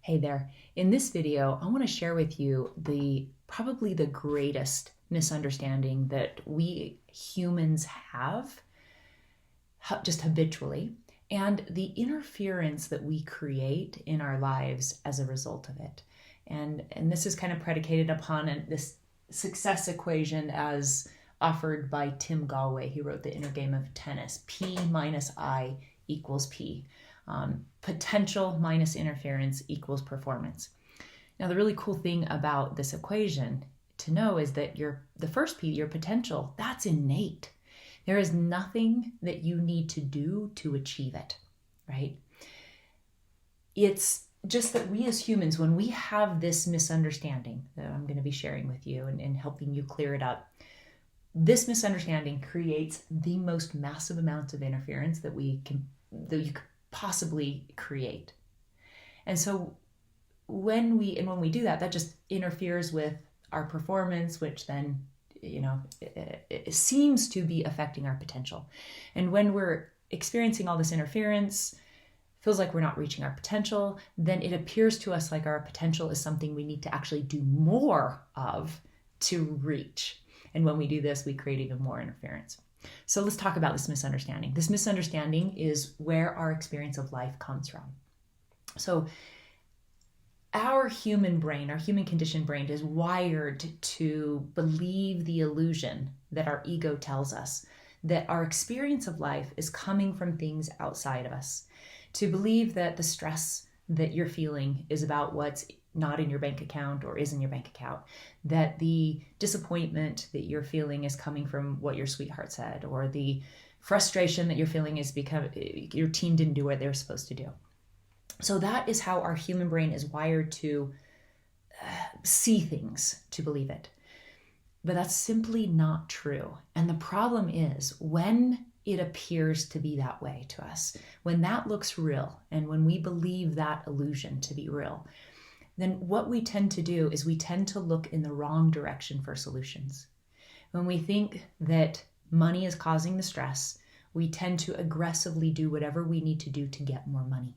Hey there. In this video, I want to share with you probably the greatest misunderstanding that we humans have just habitually, and the interference that we create in our lives as a result of it. And this is kind of predicated upon this success equation as offered by Tim Galway. He wrote The Inner Game of Tennis. P minus I equals P. Potential minus interference equals performance. Now, the really cool thing about this equation to know is that the first P, your potential, that's innate. There is nothing that you need to do to achieve it, right? It's just that we as humans, when we have this misunderstanding that I'm going to be sharing with you and helping you clear it up, this misunderstanding creates the most massive amounts of interference that you could possibly create. And so when we do that just interferes with our performance, which then it seems to be affecting our potential. And when we're experiencing all this interference, feels like we're not reaching our potential, then it appears to us like our potential is something we need to actually do more of to reach. And when we do this, we create even more interference. So let's talk about this misunderstanding. This misunderstanding is where our experience of life comes from. So our human brain, our human conditioned brain, is wired to believe the illusion that our ego tells us, that our experience of life is coming from things outside of us, to believe that the stress that you're feeling is about what's not in your bank account or is in your bank account, that the disappointment that you're feeling is coming from what your sweetheart said, or the frustration that you're feeling is because your team didn't do what they were supposed to do. So that is how our human brain is wired to see things, to believe it. But that's simply not true. And the problem is when it appears to be that way to us, when that looks real, and when we believe that illusion to be real, then what we tend to do is we tend to look in the wrong direction for solutions. When we think that money is causing the stress, we tend to aggressively do whatever we need to do to get more money.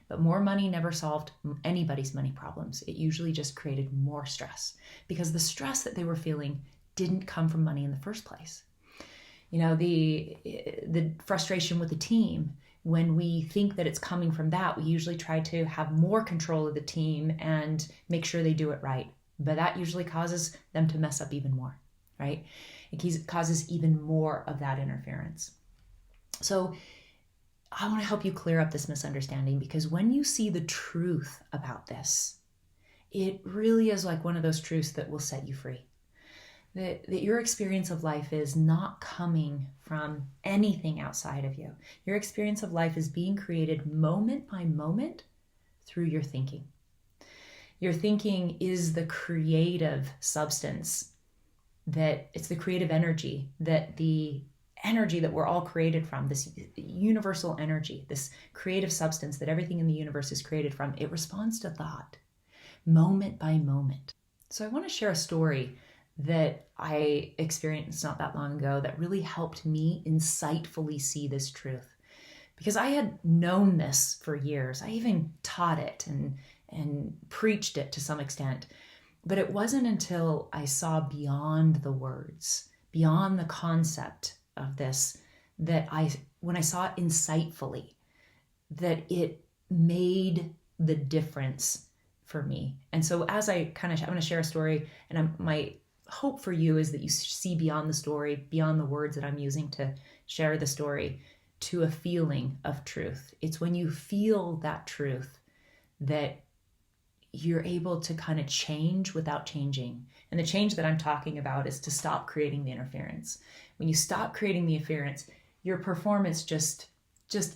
But more money never solved anybody's money problems. It usually just created more stress because the stress that they were feeling didn't come from money in the first place. The frustration with the team, when we think that it's coming from that, we usually try to have more control of the team and make sure they do it right. But that usually causes them to mess up even more, right? It causes even more of that interference. So I want to help you clear up this misunderstanding, because when you see the truth about this, it really is like one of those truths that will set you free. That your experience of life is not coming from anything outside of you. Your experience of life is being created moment by moment through your thinking. Your thinking is the creative substance, that it's the creative energy, that the energy that we're all created from, this universal energy, this creative substance that everything in the universe is created from, it responds to thought moment by moment. So I want to share a story that I experienced not that long ago that really helped me insightfully see this truth. Because I had known this for years. I even taught it and preached it to some extent. But it wasn't until I saw beyond the words, beyond the concept of this, that when I saw it insightfully, that it made the difference for me. And so as I'm going to share a story, and my hope for you is that you see beyond the story, beyond the words that I'm using to share the story, to a feeling of truth. It's when you feel that truth that you're able to kind of change without changing. And the change that I'm talking about is to stop creating the interference. When you stop creating the interference, your performance just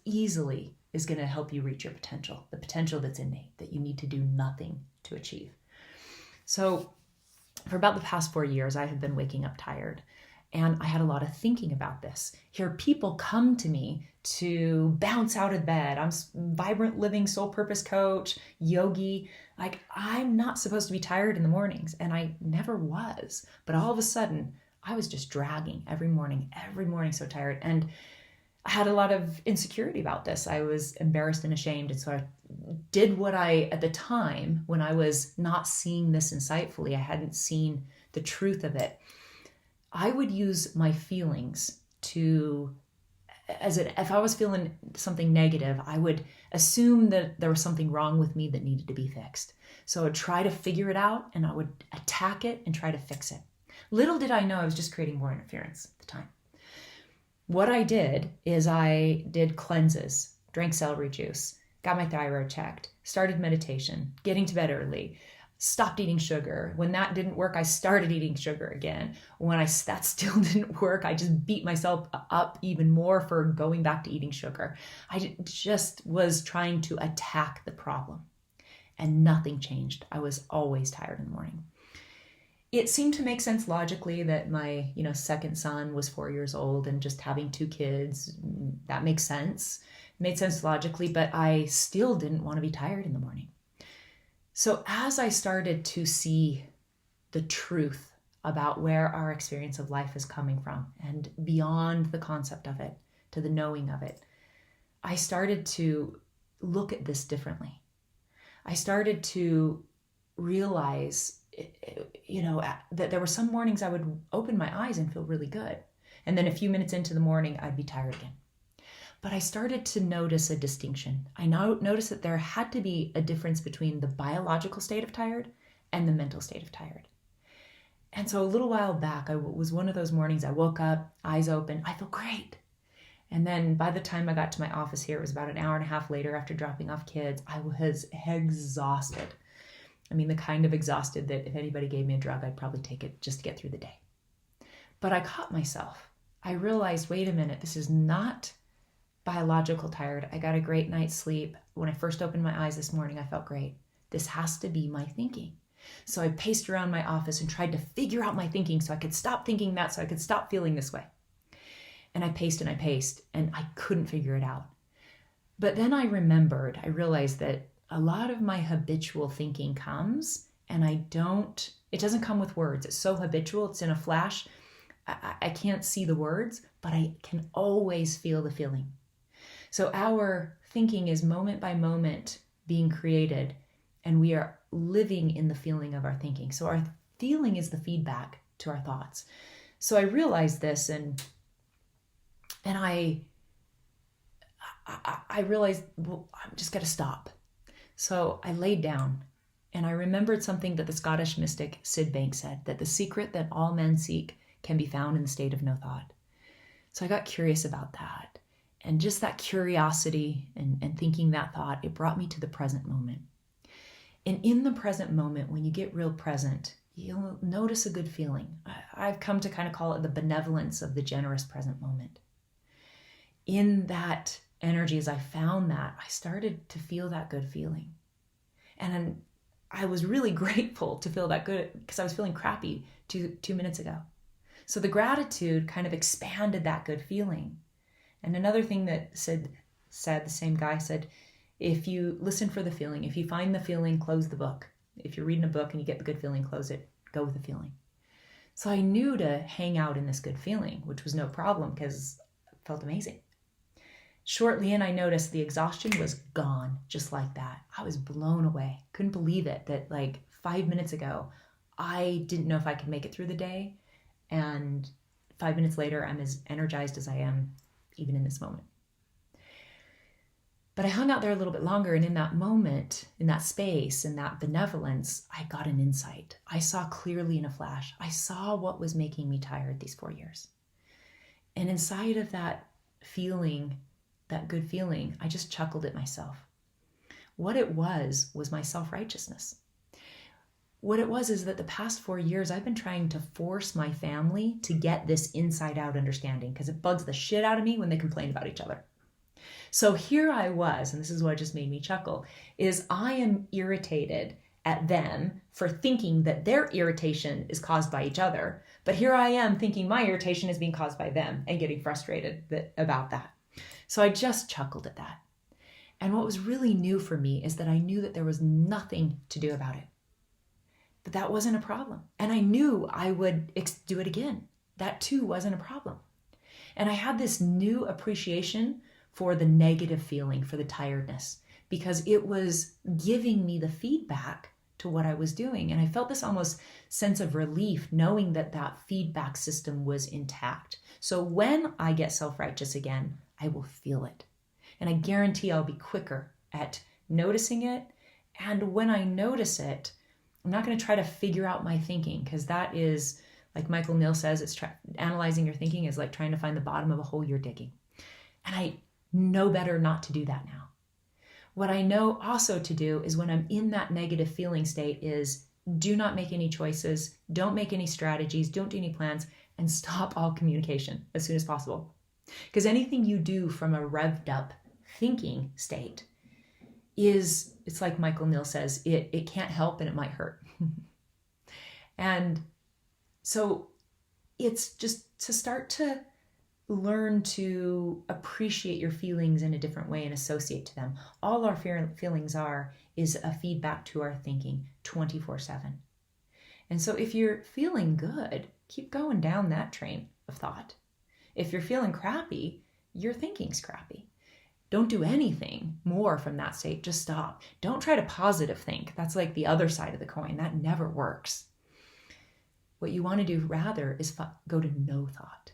easily is going to help you reach your potential, the potential that's innate, that you need to do nothing to achieve. So for about the past 4 years, I have been waking up tired, and I had a lot of thinking about this. Here, people come to me to bounce out of bed. I'm vibrant living soul purpose coach, yogi. Like, I'm not supposed to be tired in the mornings, and I never was. But all of a sudden, I was just dragging every morning so tired. And I had a lot of insecurity about this. I was embarrassed and ashamed. And so I did what I, at the time, when I was not seeing this insightfully, I hadn't seen the truth of it. I would use my feelings to, if I was feeling something negative, I would assume that there was something wrong with me that needed to be fixed. So I would try to figure it out and I would attack it and try to fix it. Little did I know I was just creating more interference at the time. What I did is I did cleanses, drank celery juice, got my thyroid checked, started meditation, getting to bed early, stopped eating sugar. When that didn't work, I started eating sugar again. When that still didn't work, I just beat myself up even more for going back to eating sugar. I just was trying to attack the problem and nothing changed. I was always tired in the morning. It seemed to make sense logically that my, second son was 4 years old and just having 2 kids, that makes sense. It made sense logically, but I still didn't want to be tired in the morning. So as I started to see the truth about where our experience of life is coming from and beyond the concept of it to the knowing of it, I started to look at this differently. I started to realize that there were some mornings I would open my eyes and feel really good. And then a few minutes into the morning, I'd be tired again. But I started to notice a distinction. I now noticed that there had to be a difference between the biological state of tired and the mental state of tired. And so a little while back, I was one of those mornings I woke up, eyes open, I feel great. And then by the time I got to my office here, it was about an hour and a half later after dropping off kids, I was exhausted. I mean, the kind of exhausted that if anybody gave me a drug, I'd probably take it just to get through the day. But I caught myself. I realized, wait a minute, this is not biological tired. I got a great night's sleep. When I first opened my eyes this morning, I felt great. This has to be my thinking. So I paced around my office and tried to figure out my thinking so I could stop thinking that, so I could stop feeling this way. And I paced and I couldn't figure it out. But then I realized that a lot of my habitual thinking comes and it doesn't come with words. It's so habitual, it's in a flash. I can't see the words, but I can always feel the feeling. So our thinking is moment by moment being created, and we are living in the feeling of our thinking. So our feeling is the feedback to our thoughts. So I realized this and I realized, well, I'm just got to stop. So I laid down and I remembered something that the Scottish mystic Sid Banks said, that the secret that all men seek can be found in the state of no thought. So I got curious about that. And just that curiosity and thinking that thought, it brought me to the present moment. And in the present moment, when you get real present, you'll notice a good feeling. I've come to kind of call it the benevolence of the generous present moment. In that energy, as I found that, I started to feel that good feeling. And I was really grateful to feel that good because I was feeling crappy two minutes ago. So the gratitude kind of expanded that good feeling. And another thing that said, the same guy said, if you listen for the feeling, if you find the feeling, close the book. If you're reading a book and you get the good feeling, close it, go with the feeling. So I knew to hang out in this good feeling, which was no problem because it felt amazing. Shortly in, I noticed the exhaustion was gone, just like that. I was blown away. Couldn't believe it that like 5 minutes ago, I didn't know if I could make it through the day. And 5 minutes later, I'm as energized as I am even in this moment. But I hung out there a little bit longer, and in that moment, in that space, in that benevolence, I got an insight. I saw clearly in a flash. I saw what was making me tired these 4 years. And inside of that feeling, that good feeling, I just chuckled at myself. What it was my self-righteousness. What it was is that the past 4 years, I've been trying to force my family to get this inside-out understanding because it bugs the shit out of me when they complain about each other. So here I was, and this is what just made me chuckle, is I am irritated at them for thinking that their irritation is caused by each other. But here I am thinking my irritation is being caused by them and getting frustrated about that. So I just chuckled at that. And what was really new for me is that I knew that there was nothing to do about it. But that wasn't a problem. And I knew I would do it again. That too wasn't a problem. And I had this new appreciation for the negative feeling, for the tiredness, because it was giving me the feedback to what I was doing. And I felt this almost sense of relief knowing that that feedback system was intact. So when I get self-righteous again, I will feel it. And I guarantee I'll be quicker at noticing it. And when I notice it, I'm not going to try to figure out my thinking, because that is, like Michael Neal says, analyzing your thinking is like trying to find the bottom of a hole you're digging. And I know better not to do that now. What I know also to do is when I'm in that negative feeling state is do not make any choices, don't make any strategies, don't do any plans, and stop all communication as soon as possible. Because anything you do from a revved up thinking state it's like Michael Neal says, it can't help and it might hurt. And so it's just to start to learn to appreciate your feelings in a different way and associate to them. All our feelings is a feedback to our thinking 24/7. And so if you're feeling good, keep going down that train of thought. If you're feeling crappy, your thinking's crappy. Don't do anything more from that state. Just stop. Don't try to positive think. That's like the other side of the coin. That never works. What you want to do rather is go to no thought.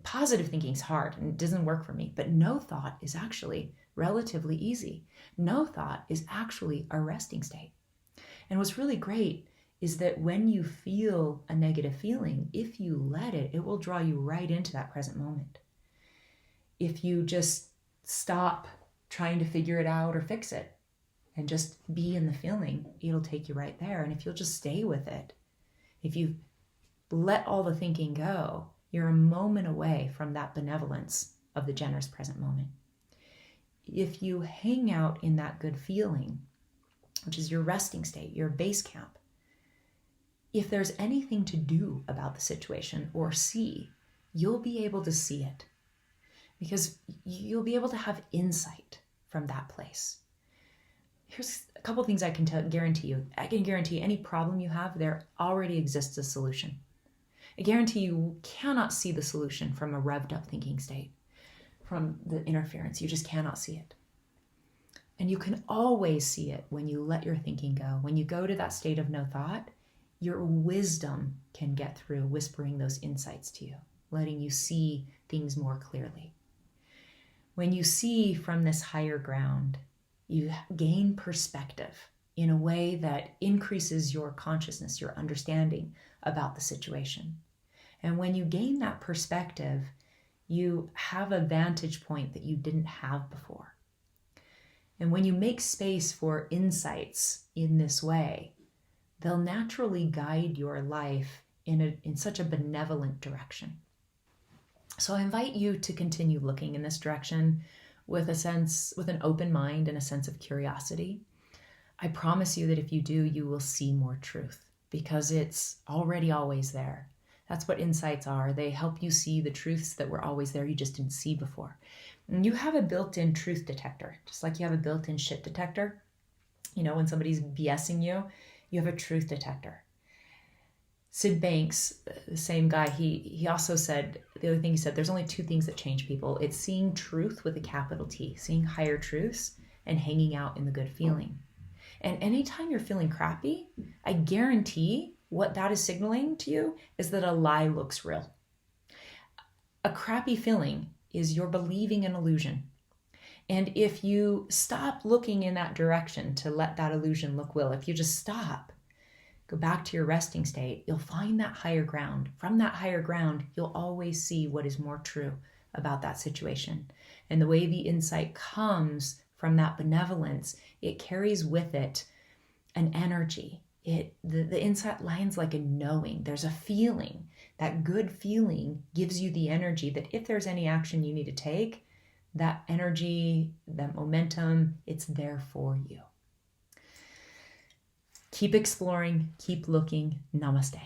Positive thinking is hard and it doesn't work for me, but no thought is actually relatively easy. No thought is actually a resting state. And what's really great is that when you feel a negative feeling, if you let it, it will draw you right into that present moment. If you just stop trying to figure it out or fix it and just be in the feeling, it'll take you right there. And if you'll just stay with it, if you let all the thinking go, you're a moment away from that benevolence of the generous present moment. If you hang out in that good feeling, which is your resting state, your base camp, if there's anything to do about the situation or see, you'll be able to see it, because you'll be able to have insight from that place. Here's a couple things I can guarantee you. I can guarantee any problem you have, there already exists a solution. I guarantee you cannot see the solution from a revved up thinking state, from the interference. You just cannot see it. And you can always see it when you let your thinking go. When you go to that state of no thought, your wisdom can get through, whispering those insights to you, letting you see things more clearly. When you see from this higher ground, you gain perspective in a way that increases your consciousness, your understanding about the situation. And when you gain that perspective, you have a vantage point that you didn't have before. And when you make space for insights in this way, they'll naturally guide your life in such a benevolent direction. So I invite you to continue looking in this direction with an open mind and a sense of curiosity. I promise you that if you do, you will see more truth, because it's already always there. That's what insights are. They help you see the truths that were always there, you just didn't see before. And you have a built-in truth detector, just like you have a built-in shit detector. You know, when somebody's BSing you, you have a truth detector. Sid Banks, the same guy, he also said, the other thing he said, there's only two things that change people. It's seeing truth with a capital T, seeing higher truths, and hanging out in the good feeling. And anytime you're feeling crappy, I guarantee what that is signaling to you is that a lie looks real. A crappy feeling is you're believing an illusion. And if you stop looking in that direction to let that illusion look real, if you just stop, go back to your resting state, you'll find that higher ground. From that higher ground, you'll always see what is more true about that situation. And the way the insight comes from that benevolence, it carries with it an energy. The insight lands like a knowing. There's a feeling. That good feeling gives you the energy that if there's any action you need to take, that energy, that momentum, it's there for you. Keep exploring, keep looking. Namaste.